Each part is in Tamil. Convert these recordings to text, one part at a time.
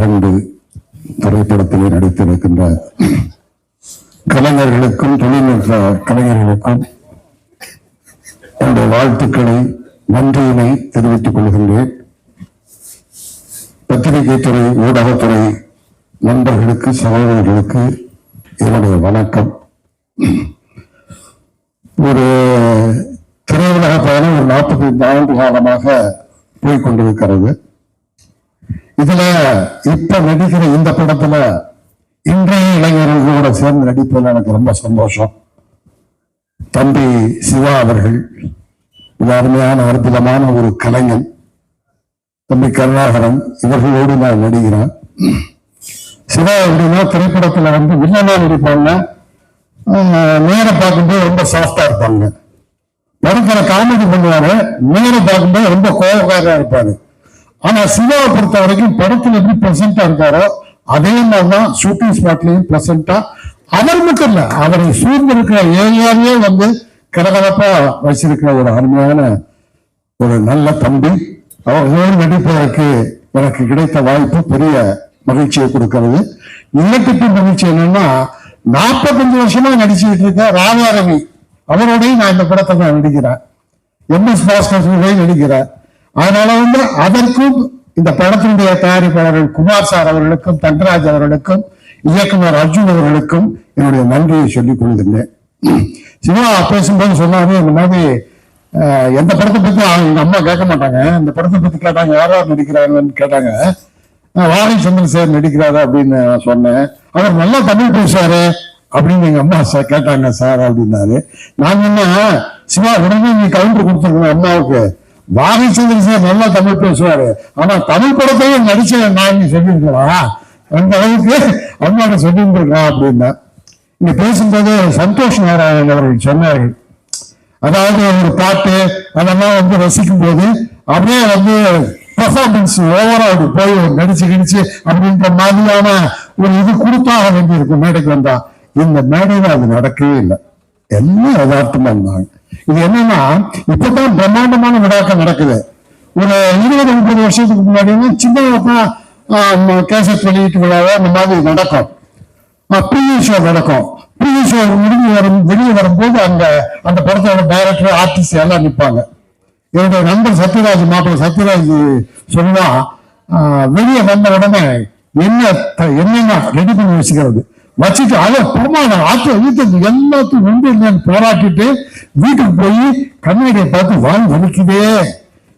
2 திரைப்படத்திலே நடித்திருக்கின்ற கலைஞர்களுக்கும் தொழில்நுட்ப கலைஞர்களுக்கும் என்னுடைய வாழ்த்துக்களை நன்றியினை தெரிவித்துக் கொள்கின்றேன். பத்திரிகை துறை ஊடகத்துறை நண்பர்களுக்கு சகோதரர்களுக்கு என்னுடைய வணக்கம். ஒரு திரையுலக பயணம் ஒரு 45 ஆண்டு காலமாக போய்கொண்டிருக்கிறது. இதுல இப்ப நடிக்கிற இந்த படத்துல இன்றைய இளைஞர்களோட சேர்ந்து நடிப்பதில் எனக்கு ரொம்ப சந்தோஷம். தம்பி சிவா அவர்கள் அருமையான அற்புதமான ஒரு கலைஞன். தம்பி கருணாகரன் இவர்களோடு நான் நடிக்கிறேன். சிவா அப்படின்னா திரைப்படத்துல வில்லனா நடிப்பாங்க, நேர பார்க்கும்போது ரொம்ப சாஃப்டா இருப்பாங்க. படத்துல காமெடி பண்ணுவாரு, நேர பார்க்கும்போது ரொம்ப கோபக்காரா இருப்பாரு. ஆனா சிவாவை பொறுத்த வரைக்கும் படத்துல எப்படி பிரசண்டா இருக்காரோ அதே மாதிரிதான் ஷூட்டிங் ஸ்பாட்லயும் பிரசண்டா. அவர் மட்டும் இல்ல, அவரை சூழ்ந்திருக்கிற ஏரியாவே கலகலப்பா வச்சிருக்கிற ஒரு அருமையான ஒரு நல்ல தம்பி. அவர்களோடு நடிப்பதற்கு எனக்கு கிடைத்த வாய்ப்பு பெரிய மகிழ்ச்சியை கொடுக்கிறது. இன்னைக்கு மகிழ்ச்சி என்னன்னா, 45 வருஷமா நடிச்சுக்கிட்டு இருக்க ராதாரவி அவரோடையும் நான் இந்த படத்தை நான் நடிக்கிறேன். MS பாஸ்கர் நடிக்கிறேன். அதனால அதற்கும் இந்த படத்தினுடைய தயாரிப்பாளர்கள் குமார் சார் அவர்களுக்கும், தன்ராஜ் அவர்களுக்கும், இயக்குனர் அர்ஜுன் அவர்களுக்கும் என்னுடைய நன்றியை சொல்லிக் கொள்கின்றேன். சிவா பேசும்போது சொன்னாரு, இந்த மாதிரி எந்த படத்தை பத்தி எங்க அம்மா கேட்க மாட்டாங்க, இந்த படத்தை பத்தி கேட்டாங்க, யாராவது நடிக்கிறாங்கன்னு கேட்டாங்க. வாழைச்சந்திரன் சார் நடிக்கிறாரு அப்படின்னு நான் சொன்னேன். அவர் நல்லா தமிழ் பேசுவாரு அப்படின்னு எங்க அம்மா கேட்டாங்க சார் அப்படின்னாரு. நான் என்ன, சிவா உடனே நீ கவுண்டர் கொடுத்துருக்கணும் அம்மாவுக்கு, வாழைச்சந்திரன் சார் நல்லா தமிழ் பேசுவாரு, ஆனா தமிழ் படத்தையும் நடிச்ச நான் சொல்லியிருக்கலாம், அந்த அளவுக்கு அம்மாட்ட சொல்லியிருந்திருக்கான் அப்படின்னா. இங்க பேசும்போது சந்தோஷ் நாராயணன் அவர்கள் சொன்னார்கள், அதாவது ஒரு பாட்டு அதெல்லாம் ரசிக்கும் போது அப்படியே பெர்ஃபார்மன்ஸ் ஓவரா போய் நடிச்சு அப்படின்ற மாதிரியான ஒரு இது கொடுத்தாக வேண்டியிருக்கும் மேடைக்கு வந்தா. இந்த மேடையில அது நடக்கவே இல்லை, எல்லாம் யதார்த்தமா இருந்தாங்க. இது என்னன்னா, இப்பதான் பிரம்மாண்டமான விழாக்கள் நடக்குது. ஒரு 20-30 வருஷத்துக்கு முன்னாடி சின்ன கேசட் வெளியீட்டு விழாவோ அந்த மாதிரி நடக்கும், ப்ரீவியூ ஷோ நடக்கும். ப்ரீவியூ ஷோ வெளியே வரும்போது அந்த படத்தோட டைரக்டர், ஆர்டிஸ்ட் எல்லாம் நிற்பாங்க. என்னுடைய நண்பர் சத்யராஜ், மாப்பிள்ள சத்யராஜ் சொன்னா, வெளியே வந்த உடனே என்னென்ன ரெடி பண்ணி வச்சுக்கிறது வச்சுட்டு அதை பிரமாணம் எல்லாத்தையும் உண்டு இல்லைன்னு போராட்டிட்டு வீட்டுக்கு போய் கண்ணாடியை பார்த்து வாங்கி வலிக்குதே,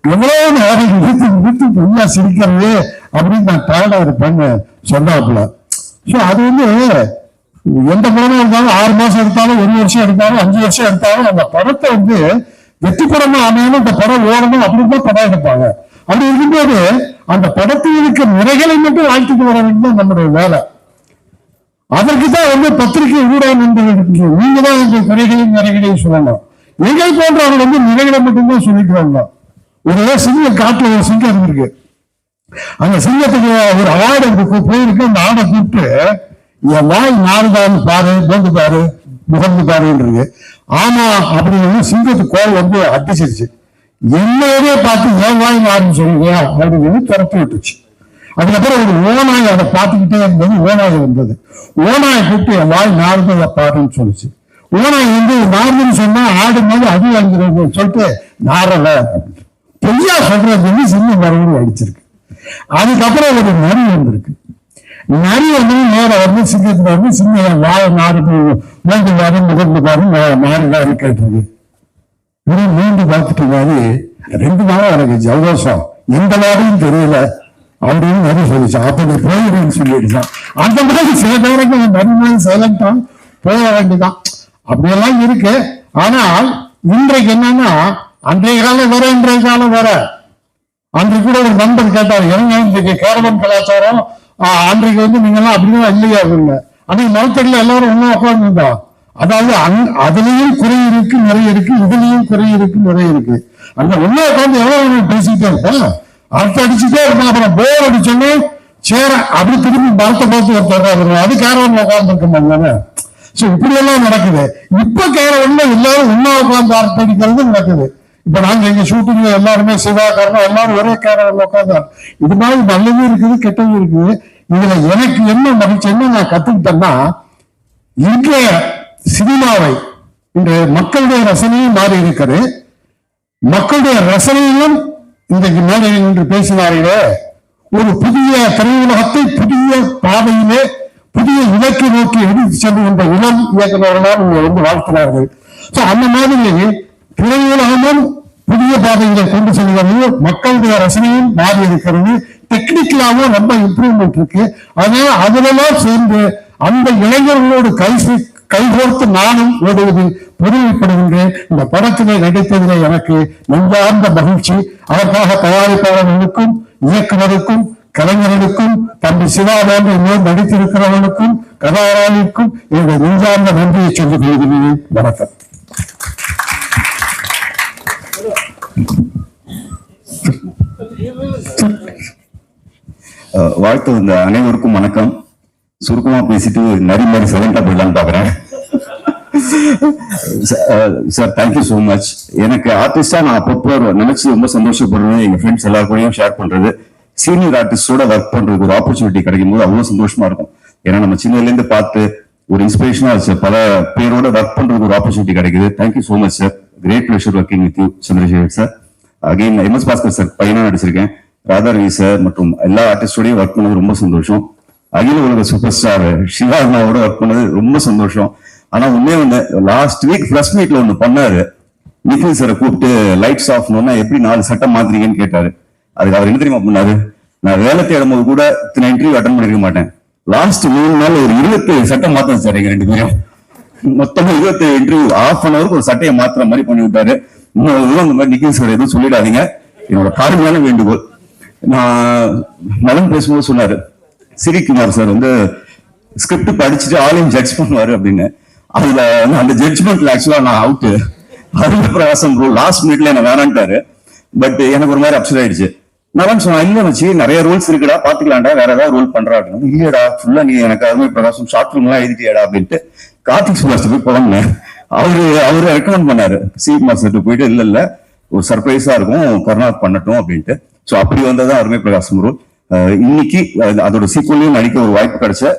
எவ்வளவு நேரம் வீட்டுக்கு உள்ள சிரிக்கிறது அப்படின்னு நான் டயர்டா இருப்பேன்னு சொன்னாப்புல. ஸோ அது எந்த படமா இருந்தாலும் 6 மாசம் எடுத்தாலும், 1 வருஷம் எடுத்தாலும், 5 வருஷம் எடுத்தாலும் அந்த படத்தை வெற்றி படமா அமையணும், இந்த படம் ஓடணும் அப்படின்னு படம் எடுப்பாங்க. அப்படி இருக்கும்போது அந்த படத்தில் இருக்க நிறைகளை மட்டும் வாழ்த்துக்கு வர வேண்டும் நம்முடைய வேலை. அதற்குதான் பத்திரிகை ஊடக நண்பர்கள் நீங்க தான் எங்கள் குறைகளையும் நிறைகளையும் சொல்லணும். எங்களை போன்றவர்கள் நிறைகளை மட்டும்தான் சொல்லிட்டு வந்தோம். ஒரு சிங்கம் காட்டுல ஒரு சிங்கம் இருக்கு, அந்த சிங்கத்துக்கு ஒரு அவார்டு போயிருக்கு. அந்த ஆடை கூப்பிட்டு என் வாய் 4 தான் பாரு, போந்து பாரு, முகர்ந்து பாருன்றது. ஆமா அப்படின்னு சிங்கத்துக்கு கோல் அடிச்சிருச்சு. என்னையே பார்த்து என் வாய் மாறுன்னு சொல்லுங்க அப்படின்னு திறப்பு விட்டுச்சு. அதுக்கப்புறம் ஒரு ஓநாய் அதை பார்த்துக்கிட்டே இருந்தது. ஓநாய் வந்தது, ஓநாயை கூப்பிட்டு என் வாய் 4 பாருன்னு சொல்லிச்சு. ஓநாய் நார்மல்னு சொன்னா ஆடு போது அது வாங்கிறது சொல்லிட்டு நாரல பொய்யா சொல்றது சிங்கம் மறுபடியும் அடிச்சிருக்கு. அதுக்கப்புறம் ஒரு நரி வந்திருக்கு. நரி நேரம் சிங்கத்துக்கு சிங்கம் வாய 4 மூன்று பாரு, முகர்ந்து பாரு, 4 கேட்டிருக்கு. மீண்டு பார்த்துட்டு மாதிரி 2 நாளா எனக்கு ஜலதோஷம், எந்த நாடும் தெரியல அப்படின்னு நரி சொல்லிச்சு. அப்ப நீ போயிடுன்னு சொல்லிடுச்சான். அந்த மாதிரி சில பேருக்கு நரி சைலண்டா போக வேண்டியதான். அப்படியெல்லாம் இருக்கு. ஆனால் இன்றைக்கு என்னன்னா, அன்றைய காலம் வேற, இன்றைய காலம் வேற. அன்றைக்கு கூட ஒரு நண்பர் கேட்டார், என்ன இன்றைக்கு கேரளம் கலாச்சாரம், அன்றைக்கு நீங்க எல்லாம் அப்படிதான் இல்லையா இல்லை. அன்னைக்கு மரத்தடியில எல்லாரும் ஒன்னா உட்காந்துருந்தா. அதாவது அதுலயும் குறை இருக்கு, நிறைய இருக்கு, இதுலயும் குறை இருக்கு, நிறைய இருக்கு. அந்த ஒன்னா உட்காந்து எவ்வளவு பேசிக்கிட்டே இருப்பேன், அர்த்தம் அடிச்சுட்டே இருப்பேன். அப்புறம் போர் அடிச்சோன்னு சேர அப்படி திரும்பி மரத்தை பார்த்து ஒருத்தர் அது கேரளம் உட்கார்ந்து இருக்க மாட்டாங்க. சோ இப்படி எல்லாம் நடக்குது. இப்ப கேரளம்ல எல்லாரும் ஒன்னா உட்கார்ந்து அர்த்தம் அடிக்கிறது நடக்குது. இப்ப நாங்க எங்க ஷூட்டிங்ல எல்லாருமே சிவா காரணம் எல்லாரும் ஒரே கேரளம் உட்கார்ந்தார். இது மாதிரி நல்லதும் இருக்குது, கெட்டதும் இருக்குது. இதுல எனக்கு என்ன மகிழ்ச்சி, என்ன நான் கத்துக்கிட்டேன்னா, இன்றைய சினிமாவை இன்றைய மக்களுடைய ரசனையும் மாறி இருக்கிறது. மக்களுடைய ரசனையிலும் இன்றைக்கு மேடையில் என்று பேசினார்களே, ஒரு புதிய திரையுலகத்தை புதிய பாதையிலே புதிய இலக்கை நோக்கி எடுத்து செல்கின்ற இளம் இயக்குநர்களால் வந்து வாழ்த்தினார்கள். அந்த மாதிரி திரையுலகமும் புதிய பாதைகளை கொண்டு செல்கிறது, மக்களுடைய ரசனையும் மாறி இருக்கிறது, டெக்னிக்கலாவும் ரொம்ப இம்ப்ரூவ்மெண்ட் இருக்கு. அதனால அதுலெல்லாம் சேர்ந்து அந்த இளைஞர்களோடு கைகோர்த்து நானும் ஓடுவதில் பெருமைப்படுகின்றேன். இந்த படத்திலே நடித்ததிலே எனக்கு நெஞ்சார்ந்த மகிழ்ச்சி. அதற்காக தயாரிப்பாளர்களுக்கும் இயக்குநருக்கும் கலைஞர்களுக்கும் தம்பி சிவா போன்ற இன்னொரு நடித்திருக்கிறவர்களுக்கும் கதாநாயகனுக்கும் என்னுடைய நெஞ்சார்ந்த நன்றியை சொல்லிக் கொள்கிறேன். வணக்கம். வாழ்த்து வந்த அனைவருக்கும் வணக்கம். சுருக்கமா பேசிட்டு நரி மாதிரி சைலண்டா போயிடலான்னு பாக்குறேன். Sir thank you so much. எனக்கு ஆர்டிஸ்டா நான் அப்பப்போ நினைச்சு ரொம்ப சந்தோஷப்படுறது, எங்க ஃப்ரெண்ட்ஸ் எல்லாருக்கூடையும் ஷேர் பண்றது, சீனியர் ஆர்டிஸ்டோட ஒர்க் பண்றதுக்கு ஒரு ஆப்பர்ச்சுனிட்டி கிடைக்கும் போது அவ்வளவு சந்தோஷமா இருக்கும். ஏன்னா நம்ம சின்னதுல இருந்து பார்த்து ஒரு இன்ஸ்பிரேஷனா பல பேரோட ஒர்க் பண்றதுக்கு ஒரு ஆப்பர்ச்சுனிட்டி கிடைக்குது. Thank you so much sir. Great pleasure working with you Chandrasekhar sir. Again MS Bhaskar sir பையனா நடிச்சிருக்கேன். ராதாரவி சார் மற்றும் எல்லா ஆர்டிஸ்டோடையும் ஒர்க் பண்ணது ரொம்ப சந்தோஷம். அகில உலக சூப்பர் ஸ்டார் சிவா அண்ணாவோட ஒர்க் பண்ணது ரொம்ப சந்தோஷம். ஆனா உண்மையே வந்து லாஸ்ட் வீக் பிரஸ் மீட்ல ஒண்ணு பண்ணாரு. நிக்கில் சாரை கூப்பிட்டு லைட்ஸ் ஆஃப் எப்படி 4 சட்டம் மாத்திரீங்கன்னு கேட்டாரு. அதுக்கு அவர் என்ன தெரியுமா பண்ணாரு, நான் வேலை தேடும் போது கூட இத்தனை இன்டர்வியூ அட்டன் பண்ணிருக்க மாட்டேன், லாஸ்ட் 3 நாள் ஒரு 27 சட்டம் மாத்தம் சார். எங்க 2 பேரும் மொத்தமா 27 இன்டர்வியூ ½ ஒரு சட்டையை மாத்திர மாதிரி பண்ணி விட்டாரு. இன்னொரு அந்த மாதிரி நிக்கில் சார் எதுவும் சொல்லிடாதீங்க, என்னோட தாழ்மையான வேண்டுகோள். நான் மலன் பேசும்போது சொன்னாரு, சிறிகுமார் சார் வந்து ஸ்கிரிப்ட் படிச்சுட்டு ஆளையும் ஜட்ஜ் பண்ணுவாரு அப்படின்னு. அதுல அந்த ஜட்ஜ்மெண்ட்ல ஆக்சுவலா நான் அவுட்டு. அருள் பிரகாசம் லாஸ்ட் மினிட்ல என்ன வேணான்ட்டாரு. பட் எனக்கு ஒரு மாதிரி அப்செட் ஆயிடுச்சு. நான் சொன்னேன், இல்ல வச்சு நிறைய ரூல்ஸ் இருக்குடா, பாத்துக்கலாம்டா, வேற ஏதாவது ரூல் பண்றா அப்படின்னு. இல்லையடா ஃபுல்லா நீ எனக்கு அருமை பிரகாசம் ஷார்ட் ஃபிலிம் எல்லாம் எழுதிட்டியாடா அப்படின்ட்டு கார்த்திக் சுபாஷ் போய் புலம்புனேன். அவரு ரெக்கமெண்ட் பண்ணாரு சிகுமார் சார் போயிட்டு, இல்ல ஒரு சர்ப்ரைஸா இருக்கும், கருணாத் பண்ணட்டும் அப்படின்ட்டு. சோ அப்படி வந்ததான் அருமை பிரகாசம் ரூல். இன்னைக்கு அதோட சீக்குவலையும் நடிக்க ஒரு வாய்ப்பு கிடைச்ச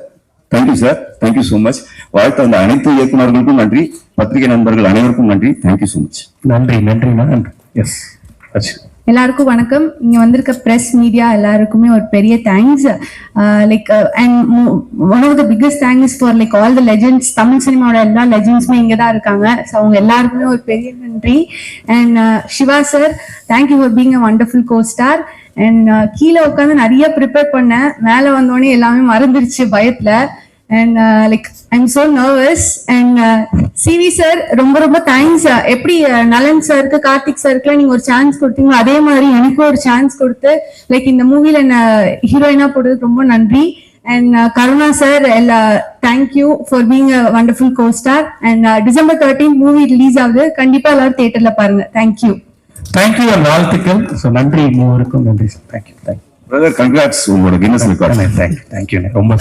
thank you sir. Thank you so much. வாழ்த்து அந்த அனைத்து இயக்குநர்களுக்கும் நன்றி, பத்திரிகை நண்பர்கள் அனைவருக்கும் நன்றி. Thank you so much. நன்றி. நன்றி. எஸ். எல்லாருக்கும் வணக்கம். இங்க வந்திருக்க பிரஸ் மீடியா எல்லாருக்குமே ஒரு பெரிய thanks. Like and one of the biggest thanks for like all the legends. Tamil சினிமாவோட எல்லா லெஜெண்ட்ஸுமே இங்க தான் இருக்காங்க. ஸோ அவங்க எல்லாருக்குமே ஒரு பெரிய நன்றி. And Siva sir, thank you for being a wonderful co star. And கீழே உட்காந்து நிறைய ப்ரிப்பேர் பண்ணேன், மேலே வந்தோடனே எல்லாமே மறந்துருச்சு பயத்துல. And like I am so nervous. And CV sir ரொம்ப தேங்க்ஸ். எப்படி நலன் சாருக்கு கார்த்திக் சாருக்குலாம் நீங்க ஒரு சான்ஸ் கொடுத்தீங்களோ அதே மாதிரி எனக்கும் ஒரு சான்ஸ் கொடுத்து லைக் இந்த மூவில என்ன ஹீரோயினா போடுறதுக்கு ரொம்ப நன்றி. And Karuna sir, thank you for being a wonderful co star. And December 13 movie release ஆகுது, கண்டிப்பா எல்லாரும் தியேட்டர்ல பாருங்க. தேங்க்யூ. வாழ்த்துக்கள். நன்றி மூவருக்கும். நன்றி சார். தேங்க்யூ. பிரதர் கங்க்ராட்ஸ் உங்களோட கின்னஸ் ரெக்கார்ட். தேங்க்யூ. ரொம்ப